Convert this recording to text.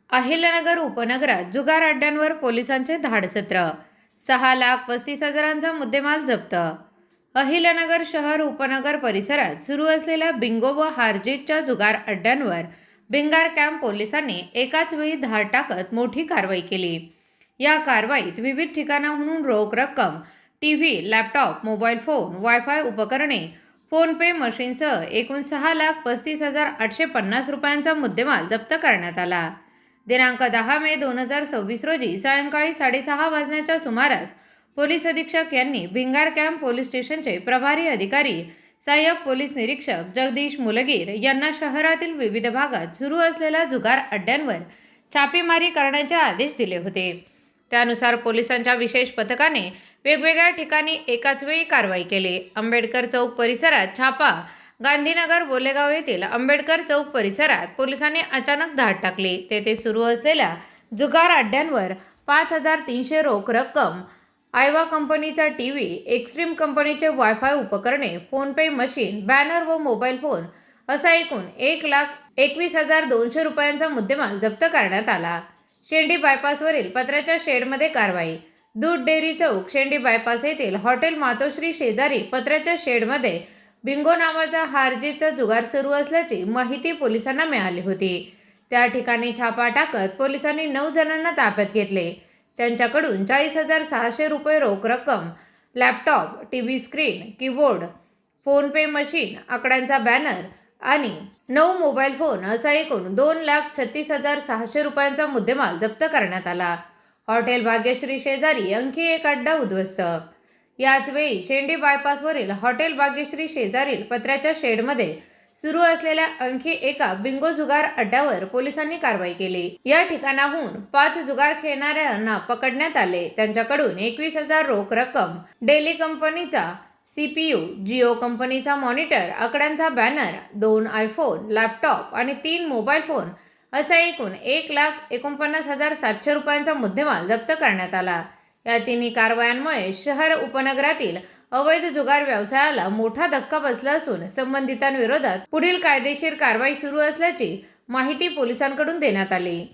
अहिल्यानगर उपनगरात जुगार अड्ड्यांवर पोलिसांचे धाडसत्र. 6,35,000चा मुद्देमाल जप्त. अहिल्यानगर शहर उपनगर परिसरात सुरू असलेल्या बिंगो व हारजीतच्या जुगार अड्ड्यांवर भिंगार कॅम्प पोलिसांनी एकाच वेळी धाड टाकत मोठी कारवाई केली. या कारवाईत विविध ठिकाणाहून रोख रक्कम, TV, laptop, mobile phone, wifi उपकरणे, फोनपे मशीनसह एकूण 6,35,850 रुपयांचा मुद्देमाल जप्त करण्यात आला. दिनांक 10 मे 2026 रोजी सायंकाळी 6:30 वाजण्याच्या सुमारास पोलीस अधीक्षक यांनी भिंगार कॅम्प पोलीस स्टेशनचे प्रभारी अधिकारी सहाय्यक पोलीस निरीक्षक जगदीश मुलगीर यांना शहरातील विविध भागात सुरू असलेल्या जुगार अड्ड्यांवर छापेमारी करण्याचे आदेश दिले होते. त्यानुसार पोलिसांच्या विशेष पथकाने वेगवेगळ्या ठिकाणी एकाच वेळी कारवाई केली. आंबेडकर चौक परिसरात छापा. गांधीनगर बोलेगाव येथील आंबेडकर चौक परिसरात पोलिसांनी अचानक धाड टाकली. तेथे सुरू असलेल्या जुगार अड्ड्यांवर 5,300 रोख रक्कम, आयवा कंपनीचा टीव्ही, एक्स्ट्रीम कंपनीचे वायफाय उपकरणे, फोनपे मशीन, बॅनर व मोबाईल फोन असा एकूण 1,21,200 रुपयांचा मुद्देमाल जप्त करण्यात आला. शेंडी बायपासवरील पत्र्याच्या शेडमध्ये कारवाई. दूध डेअरी चौक, शेंडी बायपास येथील हॉटेल मातोश्री शेजारी पत्र्याच्या शेडमध्ये बिंगो नावाचा हारजीतचा जुगार सुरू असल्याची माहिती पोलिसांना मिळाली होती. त्या ठिकाणी छापा टाकत पोलिसांनी 9 जणांना ताब्यात घेतले. त्यांच्याकडून 40,600 रुपये रोख रक्कम, laptop, TV screen, keyboard, PhonePe machine, आकड्यांचा बॅनर आणि 9 मोबाईल फोन असा एकूण 2,36,600 रुपयांचा मुद्देमाल जप्त करण्यात आला. हॉटेल भाग्यश्री शेजारी आणखी एक अड्डा उद्ध्वस्त. याच वेळी शेंडी बायपासवरील हॉटेल भाग्यश्री शेजारील पत्र्याच्या शेडमध्ये सुरू असलेल्या आणखी एका बिंगो जुगार अड्ड्यावर पोलिसांनी कारवाई केली. या ठिकाणाहून 5 जुगार खेळणाऱ्यांना पकडण्यात आले. त्यांच्याकडून 21,000 रोख रक्कम, डेली कंपनीचा CPU, जिओ कंपनीचा मॉनिटर, आकड्यांचा बॅनर, 2 आयफोन, लॅपटॉप आणि 3 मोबाईल फोन असा एकूण 1,49,700 रुपयांचा मुद्देमाल जप्त करण्यात आला. या तिन्ही कारवायांमुळे शहर उपनगरातील अवैध जुगार व्यवसायाला मोठा धक्का बसला असून संबंधितांविरोधात पुढील कायदेशीर कारवाई सुरू असल्याची माहिती पोलिसांकडून देण्यात आली.